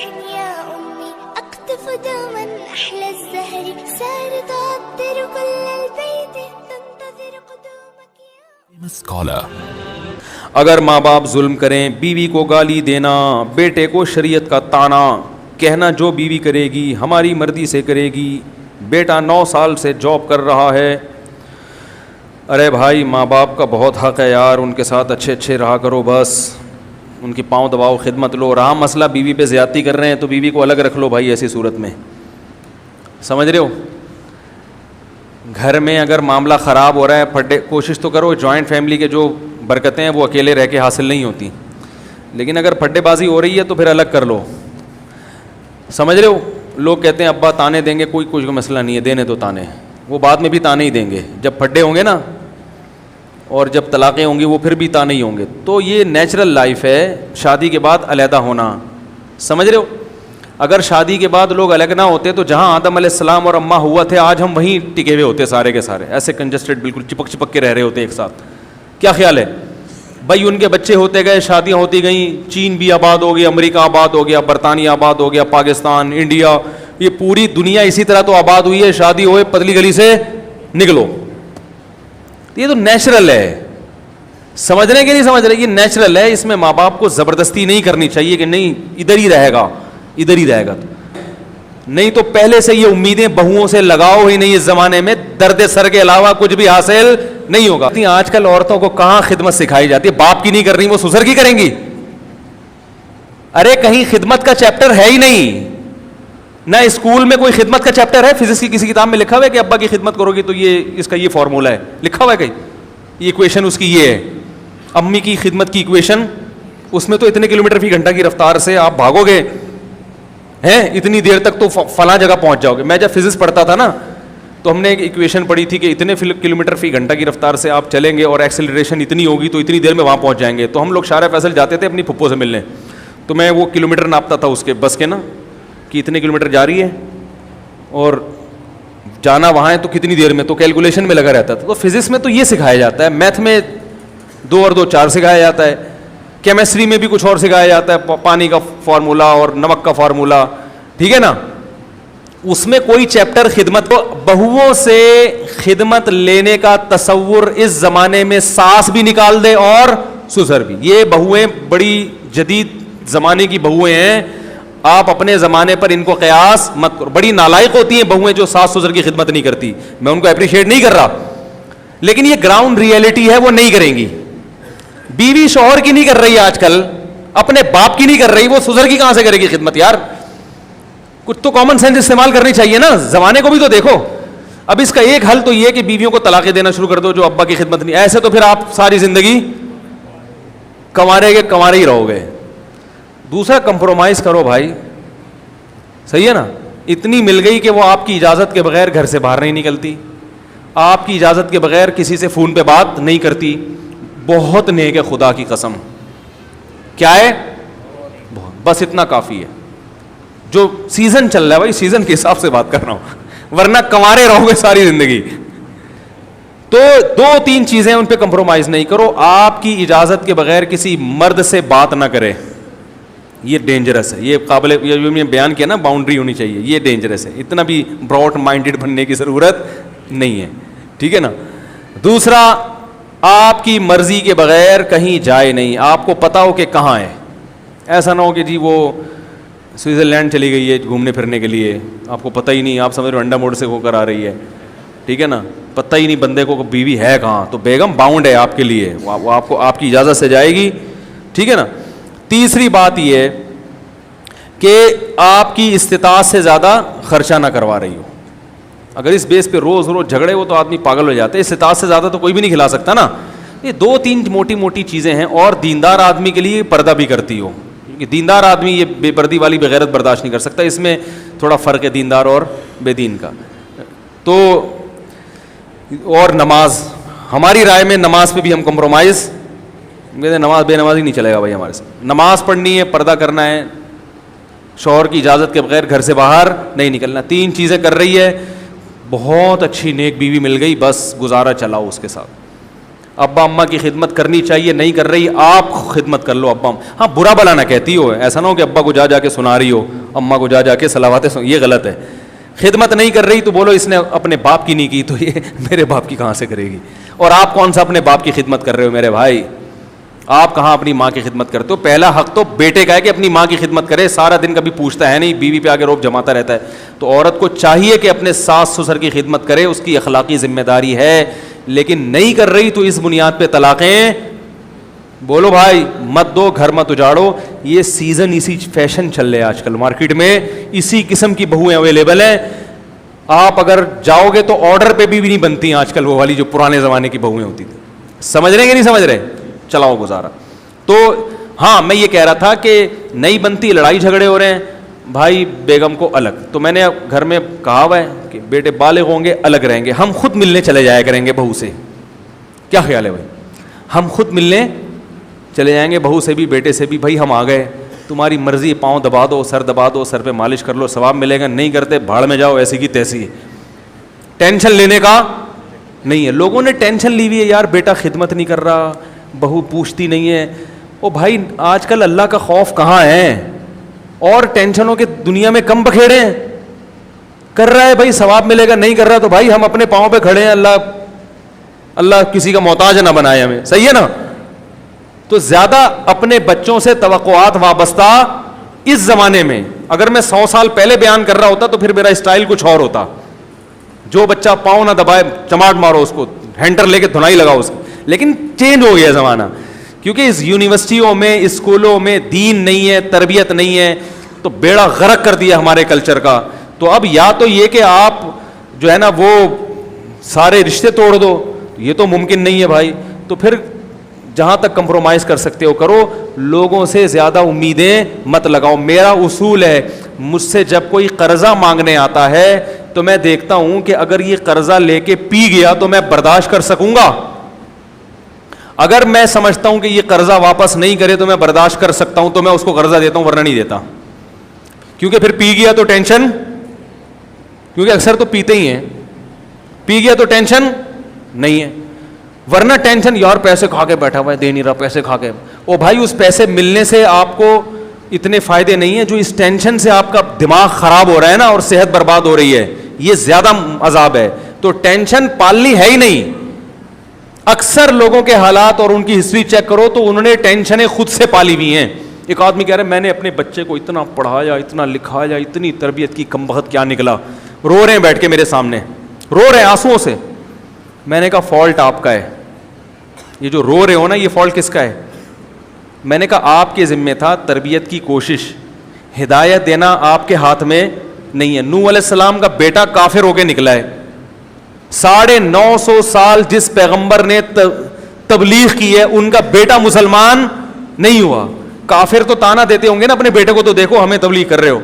يا أمي أقطف دوما أحلى الزهر سار تعطر كل البيت تنتظر قدومك يا اسکالر. اگر ماں باپ ظلم کریں، بیوی کو گالی دینا، بیٹے کو شریعت کا طعنہ، کہنا جو بیوی کرے گی ہماری مرضی سے کرے گی، بیٹا 9 سال سے جاب کر رہا ہے. ارے بھائی ماں باپ کا بہت حق ہے یار، ان کے ساتھ اچھے رہا کرو، بس ان کی پاؤں دباؤ، خدمت لو. رہا مسئلہ بیوی پہ زیادتی کر رہے ہیں تو بیوی کو الگ رکھ لو بھائی. ایسی صورت میں سمجھ رہے ہو، گھر میں اگر معاملہ خراب ہو رہا ہے، پھڈے کوشش تو کرو. جوائنٹ فیملی کے جو برکتیں ہیں وہ اکیلے رہ کے حاصل نہیں ہوتی، لیکن اگر پھڈے بازی ہو رہی ہے تو پھر الگ کر لو. سمجھ رہے ہو، لوگ کہتے ہیں ابا تانے دیں گے، کوئی مسئلہ نہیں ہے، دینے تو تانے، وہ بعد میں بھی تانے ہی دیں گے. جب پھڈے ہوں گے نا اور جب طلاقیں ہوں گی وہ پھر بھی تانے ہی ہوں گے. تو یہ نیچرل لائف ہے شادی کے بعد علیحدہ ہونا. سمجھ رہے ہو، اگر شادی کے بعد لوگ الگ نہ ہوتے تو جہاں آدم علیہ السلام اور اماں ہوا تھے آج ہم وہیں ٹکے ہوئے ہوتے سارے کے سارے، ایسے کنجسٹڈ بالکل چپک کے رہ رہے ہوتے ایک ساتھ. کیا خیال ہے بھائی؟ ان کے بچے ہوتے گئے، شادیاں ہوتی گئیں، چین بھی آباد ہو گیا، امریکہ آباد ہو گیا، برطانیہ آباد ہو گیا، پاکستان، انڈیا، یہ پوری دنیا اسی طرح تو آباد ہوئی ہے. شادی ہوئے پتلی گلی سے نکلو. یہ تو نیچرل ہے. سمجھ رہے کہ نہیں سمجھ رہے؟ یہ نیچرل ہے. اس میں ماں باپ کو زبردستی نہیں کرنی چاہیے کہ نہیں ادھر ہی رہے گا. نہیں تو پہلے سے یہ امیدیں بہوؤں سے لگاؤ ہی نہیں. اس زمانے میں درد سر کے علاوہ کچھ بھی حاصل نہیں ہوگا. آج کل عورتوں کو کہاں خدمت سکھائی جاتی ہے؟ باپ کی نہیں کر رہی وہ سسر کی کریں گی. ارے کہیں خدمت کا چیپٹر ہے ہی نہیں. نہ اسکول میں کوئی خدمت کا چیپٹر ہے. فزکس کی کسی کتاب میں لکھا ہوا ہے کہ ابا کی خدمت کرو گی تو یہ اس کا یہ فارمولا ہے لکھا ہوا ہے کہیں؟ یہ ایکویشن اس کی یہ ہے. امی کی خدمت کی ایکویشن، اس میں تو اتنے کلومیٹر فی گھنٹہ کی رفتار سے آپ بھاگو گے ہیں اتنی دیر تک تو فلاں جگہ پہنچ جاؤ گے. میں جب فزکس پڑھتا تھا نا تو ہم نے ایک ایکویشن پڑھی تھی کہ اتنے کلومیٹر فی گھنٹہ کی رفتار سے آپ چلیں گے اور ایکسلریشن اتنی ہوگی تو اتنی دیر میں وہاں پہنچ جائیں گے. تو ہم لوگ شارع فیصل جاتے تھے اپنی پھپھو سے ملنے، تو میں وہ کلومیٹر ناپتا تھا اس کے بس کے نا کہ اتنے کلومیٹر جا رہی ہے اور جانا وہاں ہے تو کتنی دیر میں، تو کیلکولیشن میں لگا رہتا تھا. تو فزکس میں تو یہ سکھایا جاتا ہے، میتھ میں 2 اور 2 4 سکھایا جاتا ہے، کیمسٹری میں بھی کچھ اور سکھایا جاتا ہے، پانی کا فارمولا اور نمک کا فارمولا، ٹھیک ہے نا. اس میں کوئی چیپٹر خدمت کو بہوؤں سے خدمت لینے کا تصور اس زمانے میں ساس بھی نکال دے اور سسر بھی. یہ بہویں بڑی جدید زمانے کی بہویں ہیں. آپ اپنے زمانے پر ان کو قیاس مت کرو. بڑی نالائق ہوتی ہیں بہویں جو ساس سسر کی خدمت نہیں کرتی. میں ان کو اپریشیٹ نہیں کر رہا، لیکن یہ گراؤنڈ ریئلٹی ہے، وہ نہیں کریں گی. بیوی شوہر کی نہیں کر رہی آج کل، اپنے باپ کی نہیں کر رہی، وہ سسر کی کہاں سے کرے گی خدمت یار؟ کچھ تو کامن سینس استعمال کرنی چاہیے نا. زمانے کو بھی تو دیکھو. اب اس کا ایک حل تو یہ کہ بیویوں کو طلاقیں دینا شروع کر دو جو ابا کی خدمت نہیں. ایسے تو پھر آپ ساری زندگی کنوارے ہی رہو گے. دوسرا کمپرومائز کرو بھائی، صحیح ہے نا. اتنی مل گئی کہ وہ آپ کی اجازت کے بغیر گھر سے باہر نہیں نکلتی، آپ کی اجازت کے بغیر کسی سے فون پہ بات نہیں کرتی. بہت نیک ہے خدا کی قسم. کیا ہے؟ بس اتنا کافی ہے. جو سیزن چل رہا ہے بھائی، سیزن کے حساب سے بات کر رہا ہوں، ورنہ کنوارے رہو گے ساری زندگی. تو 2-3 چیزیں ان پہ کمپرومائز نہیں کرو. آپ کی اجازت کے بغیر کسی مرد سے بات نہ کرے، یہ ڈینجرس ہے. یہ قابل یہ بیان کیا نا، باؤنڈری ہونی چاہیے. یہ ڈینجرس ہے. اتنا بھی براڈ مائنڈیڈ بننے کی ضرورت نہیں ہے، ٹھیک ہے نا. دوسرا، آپ کی مرضی کے بغیر کہیں جائے نہیں. آپ کو پتا ہو کہ کہاں ہے. ایسا نہ ہو کہ جی وہ سوئٹزرلینڈ چلی گئی ہے گھومنے پھرنے کے لیے، آپ کو پتہ ہی نہیں، آپ سمجھ رہے انڈا موڑ سے ہو کر آ رہی ہے، ٹھیک ہے نا. پتہ ہی نہیں بندے کو بیوی ہے کہاں. تو بیگم باؤنڈ ہے آپ کے لیے، وہ آپ کو آپ کی اجازت سے جائے گی، ٹھیک ہے نا. تیسری بات یہ ہے کہ آپ کی استطاعت سے زیادہ خرچہ نہ کروا رہی ہو. اگر اس بیس پہ روز جھگڑے ہو تو آدمی پاگل ہو جاتا ہے. استطاعت سے زیادہ تو کوئی بھی نہیں کھلا سکتا نا. یہ 2-3 موٹی چیزیں ہیں. اور دیندار آدمی کے لیے پردہ بھی کرتی ہو، کیونکہ دیندار آدمی یہ بے پردی والی بغیرت برداشت نہیں کر سکتا. اس میں تھوڑا فرق ہے دیندار اور بے دین کا. تو اور نماز، ہماری رائے میں نماز پہ بھی ہم کمپرومائز، نماز بے نمازی نہیں چلے گا بھائی ہمارے ساتھ. نماز پڑھنی ہے، پردہ کرنا ہے، شوہر کی اجازت کے بغیر گھر سے باہر نہیں نکلنا. 3 چیزیں کر رہی ہے، بہت اچھی نیک بیوی مل گئی، بس گزارا چلاؤ اس کے ساتھ. ابا اماں کی خدمت کرنی چاہیے, نہیں کر رہی, آپ خدمت کر لو ابا. ہاں برا بلا نہ کہتی ہو, ایسا نہ ہو کہ ابا کو جا کے سنا رہی ہو, اماں کو جا کے صلواتیں یہ غلط ہے. خدمت نہیں کر رہی تو بولو اس نے اپنے باپ کی نہیں کی تو یہ میرے باپ کی کہاں سے کرے گی. اور آپ کون سا اپنے باپ کی خدمت کر رہے ہو میرے بھائی, آپ کہاں اپنی ماں کی خدمت کرتے ہو. پہلا حق تو بیٹے کا ہے کہ اپنی ماں کی خدمت کرے, سارا دن کبھی پوچھتا ہے نہیں, بیوی پہ آگے روب جماتا رہتا ہے. تو عورت کو چاہیے کہ اپنے ساس سسر کی خدمت کرے, اس کی اخلاقی ذمہ داری ہے. لیکن نہیں کر رہی تو اس بنیاد پہ طلاقیں, بولو بھائی مت دو, گھر مت اجاڑو. یہ سیزن, اسی فیشن چل رہے آج کل مارکیٹ میں, اسی قسم کی بہویں اویلیبل ہیں. آپ اگر جاؤ گے تو آرڈر پہ بھی نہیں بنتی آج کل وہ والی جو پرانے زمانے کی بہویں ہوتی تھیں. سمجھ رہے ہیں کہ نہیں سمجھ رہے, چلاؤ گزارا. تو ہاں میں یہ کہہ رہا تھا کہ نہیں بنتی, لڑائی جھگڑے ہو رہے ہیں بھائی, بیگم کو الگ. تو میں نے گھر میں کہا ہوا ہے کہ بیٹے بالغ ہوں گے الگ رہیں گے, ہم خود ملنے چلے جایا کریں گے بہو سے. کیا خیال ہے بھائی, ہم خود ملنے چلے جائیں گے بہو سے بھی بیٹے سے بھی. بھائی ہم آ گئے, تمہاری مرضی, پاؤں دبا دو, سر دبا دو, سر پہ مالش کر لو, ثواب ملے گا. نہیں کرتے بھاڑ میں جاؤ, ایسی کی تیسی ہے. ٹینشن لینے کا نہیں ہے. لوگوں نے ٹینشن لی ہوئی ہے یار, بیٹا خدمت نہیں کر رہا, بہو پوچھتی نہیں ہے. او بھائی آج کل اللہ کا خوف کہاں ہے, اور ٹینشنوں کے دنیا میں کم بکھیڑے ہیں. کر رہا ہے بھائی ثواب ملے گا, نہیں کر رہا تو بھائی ہم اپنے پاؤں پہ کھڑے ہیں, اللہ کسی کا محتاج نہ بنائے ہمیں. صحیح ہے نا. تو زیادہ اپنے بچوں سے توقعات وابستہ اس زمانے میں, اگر میں 100 سال پہلے بیان کر رہا ہوتا تو پھر میرا اسٹائل کچھ اور ہوتا. جو بچہ پاؤں نہ دبائے چماٹ مارو اس کو, ہینڈر لے کے دھنائی لگاؤ اس کو. لیکن چینج ہو گیا زمانہ, کیونکہ اس یونیورسٹیوں میں, اسکولوں میں دین نہیں ہے, تربیت نہیں ہے, تو بیڑا غرق کر دیا ہمارے کلچر کا. تو اب یا تو یہ کہ آپ جو ہے نا وہ سارے رشتے توڑ دو, یہ تو ممکن نہیں ہے بھائی. تو پھر جہاں تک کمپرومائز کر سکتے ہو کرو, لوگوں سے زیادہ امیدیں مت لگاؤ. میرا اصول ہے, مجھ سے جب کوئی قرضہ مانگنے آتا ہے تو میں دیکھتا ہوں کہ اگر یہ قرضہ لے کے پی گیا تو میں برداشت کر سکوں گا. اگر میں سمجھتا ہوں کہ یہ قرضہ واپس نہیں کرے تو میں برداشت کر سکتا ہوں, تو میں اس کو قرضہ دیتا ہوں, ورنہ نہیں دیتا. کیونکہ پھر پی گیا تو ٹینشن, کیونکہ اکثر تو پیتے ہی ہیں, پی گیا تو ٹینشن نہیں ہے. ورنہ ٹینشن یار پیسے کھا کے بیٹھا ہوا ہے, دے نہیں رہا, پیسے کھا کے. او بھائی اس پیسے ملنے سے آپ کو اتنے فائدے نہیں ہیں جو اس ٹینشن سے آپ کا دماغ خراب ہو رہا ہے نا, اور صحت برباد ہو رہی ہے, یہ زیادہ عذاب ہے. تو ٹینشن پالنی ہے ہی نہیں. اکثر لوگوں کے حالات اور ان کی ہسٹری چیک کرو تو انہوں نے ٹینشنیں خود سے پالی ہوئی ہیں. ایک آدمی کہہ رہا ہے میں نے اپنے بچے کو اتنا پڑھایا, اتنا لکھایا, اتنی تربیت کی, کم بخت کیا نکلا. رو رہے ہیں بیٹھ کے میرے سامنے, رو رہے ہیں آنسوؤں سے. میں نے کہا فالٹ آپ کا ہے, یہ جو رو رہے ہو نا یہ فالٹ کس کا ہے. میں نے کہا آپ کے ذمہ تھا تربیت کی کوشش, ہدایت دینا آپ کے ہاتھ میں نہیں ہے. نوح علیہ السلام کا بیٹا کافر ہو کے نکلا ہے. 950 سال جس پیغمبر نے تبلیغ کی ہے ان کا بیٹا مسلمان نہیں ہوا. کافر تو تانا دیتے ہوں گے نا اپنے بیٹے کو, تو دیکھو ہمیں تبلیغ کر رہے ہو.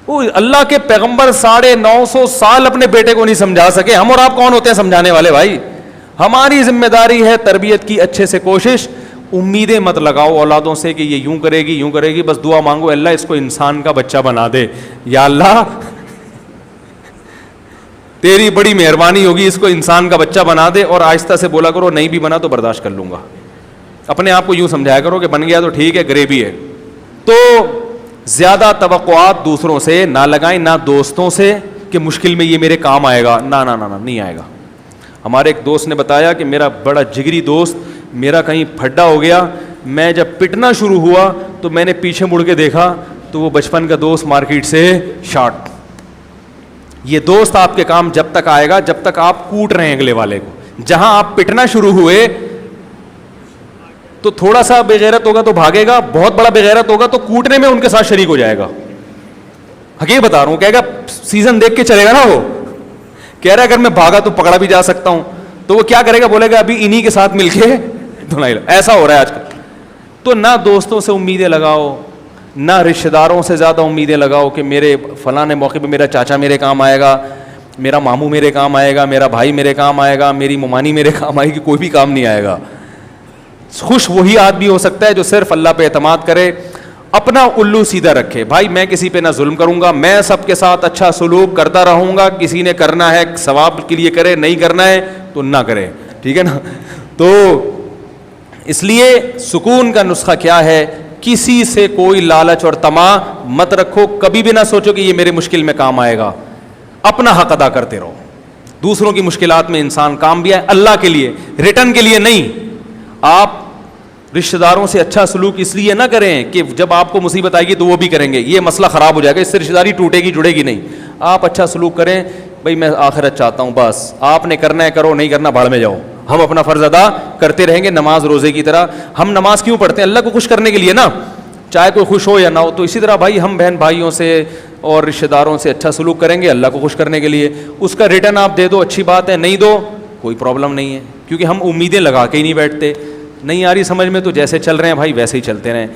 وہ اللہ کے پیغمبر 950 سال اپنے بیٹے کو نہیں سمجھا سکے. ہم اور آپ کون ہوتے ہیں سمجھانے والے بھائی. ہماری ذمہ داری ہے تربیت کی اچھے سے کوشش. امیدیں مت لگاؤ اولادوں سے کہ یہ یوں کرے گی یوں کرے گی, بس دعا مانگو اللہ اس کو انسان کا بچہ بنا دے. یا اللہ تیری بڑی مہربانی ہوگی, اس کو انسان کا بچہ بنا دے. اور آہستہ سے بولا کرو نہیں بھی بنا تو برداشت کر لوں گا. اپنے آپ کو یوں سمجھایا کرو کہ بن گیا تو ٹھیک ہے, گریبی ہے. تو زیادہ توقعات دوسروں سے نہ لگائیں, نہ دوستوں سے کہ مشکل میں یہ میرے کام آئے گا. نہ نہیں آئے گا. ہمارے ایک دوست نے بتایا کہ میرا بڑا جگری دوست میرا کہیں پھڈا ہو گیا, میں جب پٹنا شروع ہوا تو میں نے پیچھے مڑ کے دیکھا تو وہ بچپن کا دوست مارکیٹ سے شارٹ. یہ دوست آپ کے کام جب تک آئے گا جب تک آپ کوٹ رہے ہیں اگلے والے کو. جہاں آپ پٹنا شروع ہوئے تو تھوڑا سا بےغیرت ہوگا تو بھاگے گا, بہت بڑا بےغیرت ہوگا تو کوٹنے میں ان کے ساتھ شریک ہو جائے گا. حقیقت بتا رہا ہوں, کہے گا سیزن دیکھ کے چلے گا نا. وہ کہہ رہا ہے اگر میں بھاگا تو پکڑا بھی جا سکتا ہوں, تو وہ کیا کرے گا, بولے گا ابھی انہی کے ساتھ مل کے دھنائی. ایسا ہو رہا ہے آج کل. تو نہ دوستوں سے امیدیں لگاؤ, نہ رشتہ داروں سے زیادہ امیدیں لگاؤ کہ میرے فلاں موقع پہ میرا چاچا میرے کام آئے گا, میرا ماموں میرے کام آئے گا, میرا بھائی میرے کام آئے گا, میری ممانی میرے کام آئے گی. کوئی بھی کام نہیں آئے گا. خوش وہی آدمی ہو سکتا ہے جو صرف اللہ پہ اعتماد کرے, اپنا الو سیدھا رکھے. بھائی میں کسی پہ نہ ظلم کروں گا, میں سب کے ساتھ اچھا سلوک کرتا رہوں گا. کسی نے کرنا ہے ثواب کے لیے کرے, نہیں کرنا ہے تو نہ کرے, ٹھیک ہے نا. تو اس لیے سکون کا نسخہ کیا ہے؟ کسی سے کوئی لالچ اور طمع مت رکھو, کبھی بھی نہ سوچو کہ یہ میرے مشکل میں کام آئے گا. اپنا حق ادا کرتے رہو. دوسروں کی مشکلات میں انسان کام بھی آئے, اللہ کے لیے, ریٹرن کے لیے نہیں. آپ رشتہ داروں سے اچھا سلوک اس لیے نہ کریں کہ جب آپ کو مصیبت آئے گی تو وہ بھی کریں گے, یہ مسئلہ خراب ہو جائے گا, اس سے رشتہ داری ٹوٹے گی جڑے گی نہیں. آپ اچھا سلوک کریں, بھائی میں آخرت چاہتا ہوں, بس آپ نے کرنا ہے کرو, نہیں کرنا بھاڑ میں جاؤ, ہم اپنا فرض ادا کرتے رہیں گے. نماز روزے کی طرح ہم نماز کیوں پڑھتے ہیں؟ اللہ کو خوش کرنے کے لیے نا, چاہے کوئی خوش ہو یا نہ ہو. تو اسی طرح بھائی ہم بہن بھائیوں سے اور رشتہ داروں سے اچھا سلوک کریں گے اللہ کو خوش کرنے کے لیے. اس کا ریٹرن آپ دے دو, اچھی بات ہے, نہیں دو کوئی پرابلم نہیں ہے, کیونکہ ہم امیدیں لگا کے ہی نہیں بیٹھتے. نہیں آ رہی سمجھ میں تو جیسے چل رہے ہیں بھائی ویسے ہی چلتے رہیں.